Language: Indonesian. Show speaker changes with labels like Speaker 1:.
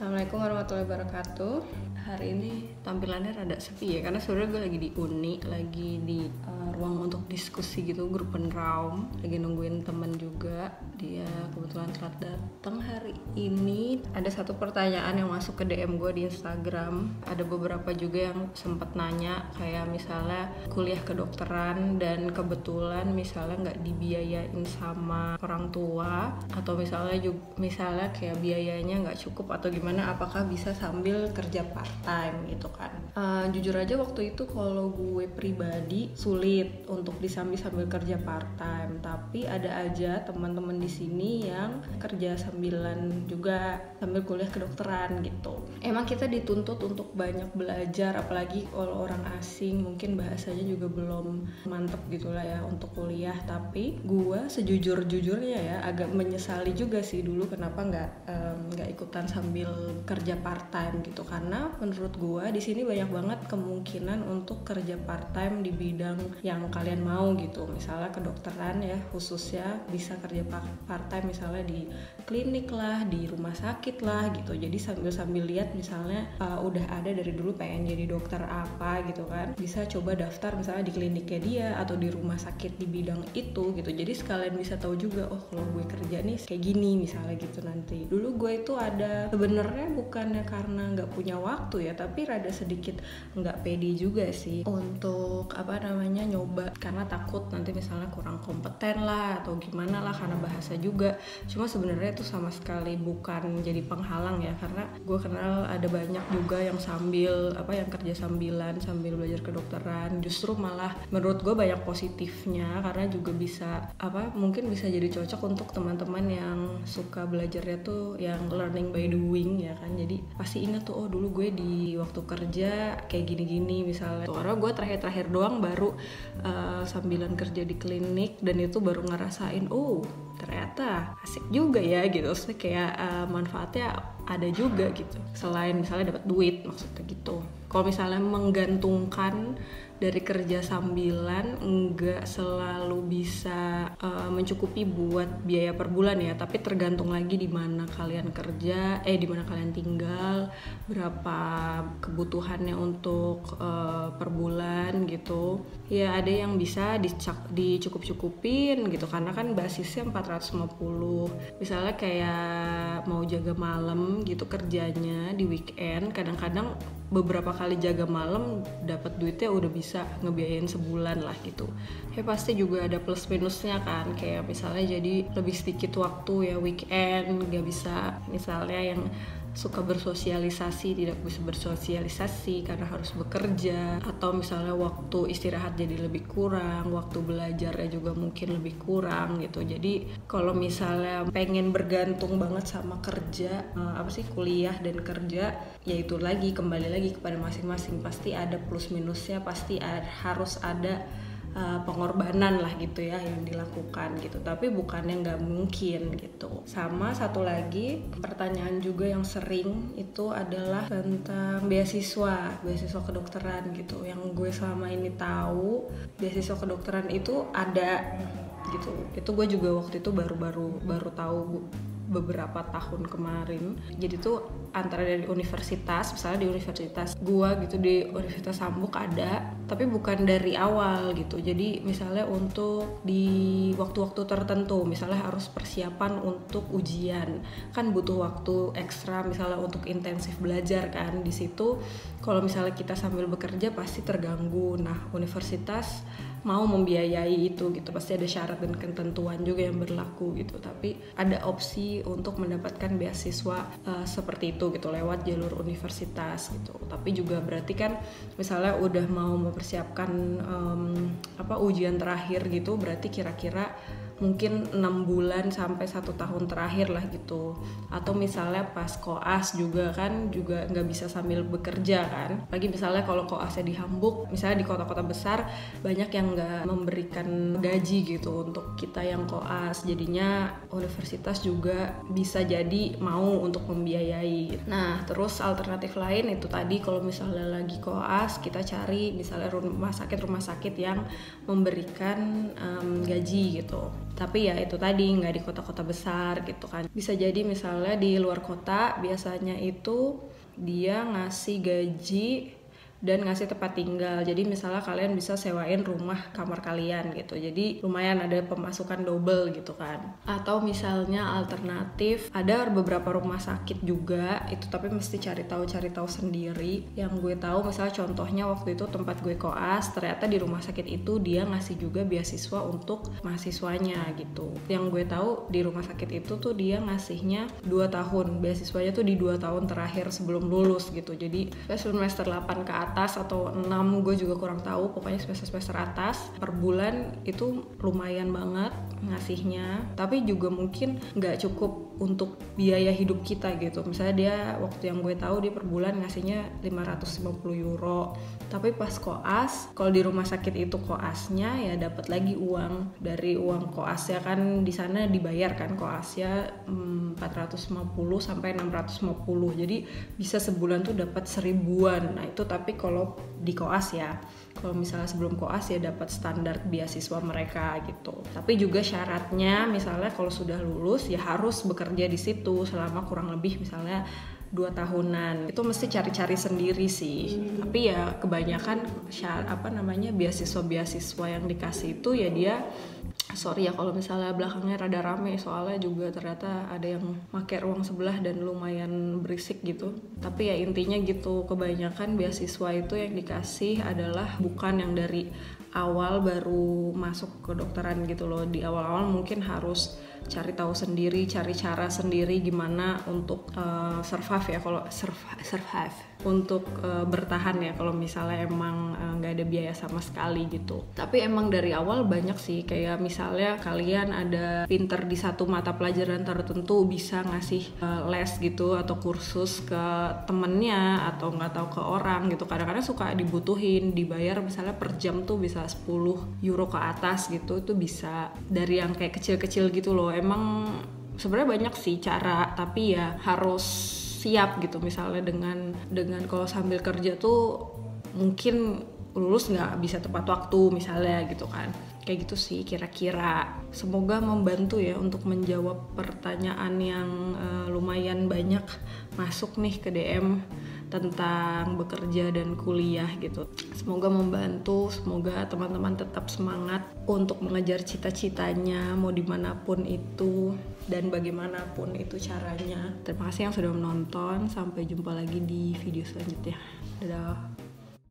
Speaker 1: Assalamualaikum warahmatullahi wabarakatuh. Hari ini tampilannya rada sepi ya, karena sebenarnya gue lagi di uni, lagi di ruang untuk diskusi gitu, grup penraum, lagi nungguin temen juga. Dia kebetulan telat datang hari ini. Ada satu pertanyaan yang masuk ke DM gue di Instagram. Ada beberapa juga yang sempat nanya, kayak misalnya kuliah kedokteran dan kebetulan misalnya nggak dibiayain sama orang tua, atau misalnya kayak biayanya nggak cukup atau gimana, apakah bisa sambil kerja part time gitu kan. Jujur aja waktu itu kalau gue pribadi sulit untuk sambil kerja part time, tapi ada aja teman-teman di sini yang kerja sambilan juga sambil kuliah kedokteran gitu. Emang kita dituntut untuk banyak belajar, apalagi kalau orang asing mungkin bahasanya juga belum mantep gitulah ya untuk kuliah. Tapi gue sejujur-jujurnya ya agak menyesali juga sih dulu kenapa nggak ikutan sambil kerja part time gitu, karena menurut gue di sini banyak banget kemungkinan untuk kerja part time di bidang yang kalian mau gitu. Misalnya kedokteran ya khususnya bisa kerja part time misalnya di klinik lah, di rumah sakit lah gitu. Jadi sambil lihat misalnya udah ada dari dulu pengen jadi dokter apa gitu kan, bisa coba daftar misalnya di kliniknya dia atau di rumah sakit di bidang itu gitu. Jadi sekalian bisa tahu juga, oh kalau gue kerja nih kayak gini misalnya gitu nanti. Dulu gue itu ada sebenarnya bukannya karena nggak punya waktu ya, tapi rada sedikit nggak pede juga sih untuk nyoba, karena takut nanti misalnya kurang kompeten lah atau gimana lah karena bahasa juga. Cuma sebenarnya itu sama sekali bukan jadi penghalang ya, karena gue kenal ada banyak juga yang yang kerja sambilan sambil belajar kedokteran, justru malah menurut gue banyak positifnya, karena juga mungkin bisa jadi cocok untuk teman-teman yang suka belajarnya tuh yang learning by doing ya kan. Jadi pasti ingat tuh, oh dulu gue di waktu kerja kayak gini-gini misalnya. Karena gue terakhir doang baru sambilan kerja di klinik, dan itu baru ngerasain, oh ternyata asik juga ya gitu. Maksudnya kayak manfaatnya ada juga gitu, selain misalnya dapat duit, maksudnya gitu. Kalau misalnya menggantungkan dari kerja sambilan nggak selalu bisa mencukupi buat biaya per bulan ya, tapi tergantung lagi di mana kalian kerja, di mana kalian tinggal, berapa kebutuhannya untuk per bulan gitu. Ya ada yang bisa dicukup-cukupin gitu, karena kan basisnya 450. Misalnya kayak mau jaga malam gitu kerjanya di weekend, kadang-kadang beberapa kali jaga malam dapat duitnya udah bisa ngebiayain sebulan lah gitu. Ya pasti juga ada plus minusnya kan, kayak misalnya jadi lebih sedikit waktu ya weekend, gak bisa misalnya yang suka bersosialisasi tidak bisa bersosialisasi karena harus bekerja, atau misalnya waktu istirahat jadi lebih kurang, waktu belajarnya juga mungkin lebih kurang gitu. Jadi kalau misalnya pengen bergantung banget sama kerja, kuliah dan kerja, ya itu kembali lagi kepada masing-masing. Pasti ada plus minusnya, pasti harus ada pengorbanan lah gitu ya yang dilakukan gitu, tapi bukannya nggak mungkin gitu. Sama satu lagi pertanyaan juga yang sering itu adalah tentang beasiswa kedokteran gitu. Yang gue selama ini tahu beasiswa kedokteran itu ada gitu. Itu gue juga waktu itu baru tahu beberapa tahun kemarin. Jadi tuh antara dari universitas, misalnya di universitas gua gitu, di Universitas Sambuk ada, tapi bukan dari awal gitu. Jadi misalnya untuk di waktu-waktu tertentu, misalnya harus persiapan untuk ujian, kan butuh waktu ekstra misalnya untuk intensif belajar kan. Di situ kalau misalnya kita sambil bekerja pasti terganggu. Nah, universitas mau membiayai itu gitu, pasti ada syarat dan ketentuan juga yang berlaku gitu. Tapi ada opsi untuk mendapatkan beasiswa seperti itu gitu lewat jalur universitas gitu. Tapi juga berarti kan misalnya udah mau mempersiapkan ujian terakhir gitu, berarti kira-kira mungkin 6 bulan sampai 1 tahun terakhir lah gitu. Atau misalnya pas koas juga kan juga nggak bisa sambil bekerja kan. Lagi misalnya kalau koasnya di Hamburg, misalnya di kota-kota besar banyak yang nggak memberikan gaji gitu untuk kita yang koas. Jadinya universitas juga bisa jadi mau untuk membiayai. Nah terus alternatif lain itu tadi, kalau misalnya lagi koas kita cari misalnya rumah sakit yang memberikan gaji gitu. Tapi ya itu tadi nggak di kota-kota besar gitu kan. Bisa jadi misalnya di luar kota biasanya itu dia ngasih gaji dan ngasih tempat tinggal. Jadi misalnya kalian bisa sewain rumah kamar kalian gitu. Jadi lumayan ada pemasukan double gitu kan. Atau misalnya alternatif ada beberapa rumah sakit juga itu, tapi mesti cari tahu sendiri. Yang gue tahu misalnya contohnya waktu itu tempat gue koas, ternyata di rumah sakit itu dia ngasih juga beasiswa untuk mahasiswanya gitu. Yang gue tahu di rumah sakit itu tuh dia ngasihnya 2 tahun. Beasiswanya tuh di 2 tahun terakhir sebelum lulus gitu. Jadi semester 8 ke atas atau 6, gue juga kurang tahu, pokoknya semester atas per bulan itu lumayan banget ngasihnya. Tapi juga mungkin nggak cukup untuk biaya hidup kita gitu. Misalnya dia waktu yang gue tahu dia per bulan ngasihnya 550 euro. Tapi pas koas, kalau di rumah sakit itu koasnya ya dapat lagi uang dari uang koasnya kan, di sana dibayar kan koasnya 450 sampai 650. Jadi bisa sebulan tuh dapat 1000-an. Nah itu tapi kalau di koas ya. Kalau misalnya sebelum koas ya dapat standar beasiswa mereka gitu. Tapi juga syaratnya misalnya kalau sudah lulus ya harus bekerja di situ selama kurang lebih misalnya 2 tahunan. Itu mesti cari-cari sendiri sih. Tapi ya kebanyakan beasiswa yang dikasih itu ya dia, sorry ya kalau misalnya belakangnya rada rame, soalnya juga ternyata ada yang pakai ruang sebelah dan lumayan berisik gitu. Tapi ya intinya gitu, kebanyakan beasiswa itu yang dikasih adalah bukan yang dari awal baru masuk ke kedokteran gitu loh. Di awal-awal mungkin harus cari tahu sendiri, cari cara sendiri gimana untuk survive ya, kalau survive untuk bertahan ya kalau misalnya emang nggak ada biaya sama sekali gitu. Tapi emang dari awal banyak sih, kayak misalnya kalian ada pinter di satu mata pelajaran tertentu bisa ngasih les gitu atau kursus ke temennya atau nggak tahu ke orang gitu. Kadang-kadang suka dibutuhin, dibayar misalnya per jam tuh bisa 10 euro ke atas gitu. Itu bisa dari yang kayak kecil-kecil gitu loh. Emang sebenarnya banyak sih cara, tapi ya harus siap gitu. Misalnya dengan kalau sambil kerja tuh mungkin lulus nggak bisa tepat waktu misalnya gitu kan. Kayak gitu sih kira-kira. Semoga membantu ya untuk menjawab pertanyaan yang lumayan banyak masuk nih ke DM tentang bekerja dan kuliah gitu. Semoga membantu, semoga teman-teman tetap semangat untuk mengejar cita-citanya mau dimanapun itu dan bagaimanapun itu caranya. Terima kasih yang sudah menonton, sampai jumpa lagi di video selanjutnya. Dadah.